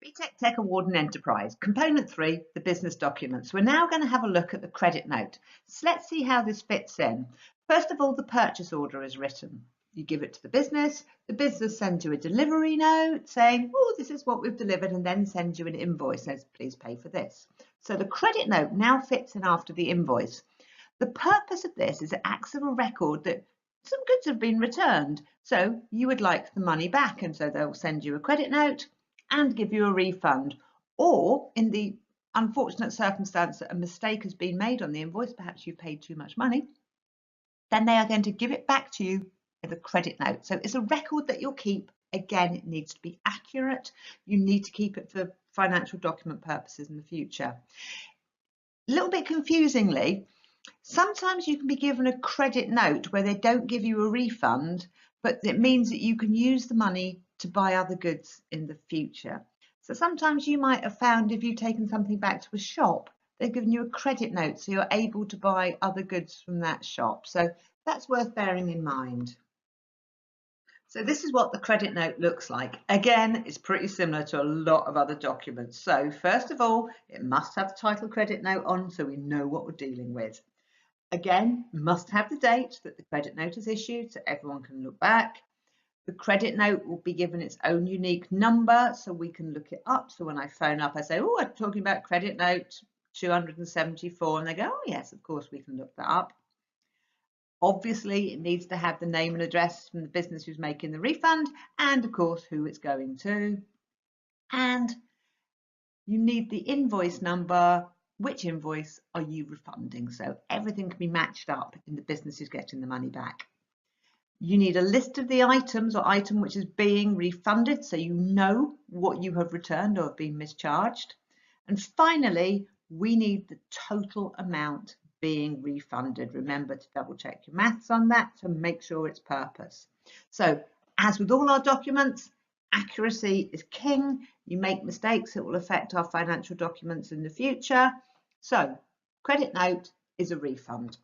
Btec Tech Award and Enterprise. Component 3, the business documents. We're now going to have a look at the credit note. So let's see how this fits in. First of all, the purchase order is written. You give it to the business sends you a delivery note saying, oh, this is what we've delivered, and then sends you an invoice, says, please pay for this. So the credit note now fits in after the invoice. The purpose of this is it acts as a record that some goods have been returned, so you would like the money back, and so they'll send you a credit note and give you a refund. Or in the unfortunate circumstance that a mistake has been made on the invoice, perhaps you paid too much money, then they are going to give it back to you with a credit note. So it's a record that you'll keep. Again, it needs to be accurate. You need to keep it for financial document purposes in the future. A little bit confusingly, sometimes you can be given a credit note where they don't give you a refund, but it means that you can use the money to buy other goods in the future. So sometimes you might have found if you've taken something back to a shop, they've given you a credit note so you're able to buy other goods from that shop. So that's worth bearing in mind. So this is what the credit note looks like. Again, it's pretty similar to a lot of other documents. So first of all, it must have the title credit note on so we know what we're dealing with. Again, must have the date that the credit note is issued so everyone can look back. The credit note will be given its own unique number so we can look it up. So when I phone up, I say, oh, I'm talking about credit note 274, and they go, oh yes, of course we can look that up. Obviously, it needs to have the name and address from the business who's making the refund, and of course who it's going to. And you need the invoice number. Which invoice are you refunding? So everything can be matched up in the business who's getting the money back. You need a list of the items or item which is being refunded so you know what you have returned or have been mischarged. And finally, we need the total amount being refunded. Remember to double check your maths on that to make sure it's purpose. So as with all our documents, accuracy is king. You make mistakes, it will affect our financial documents in the future. So credit note is a refund.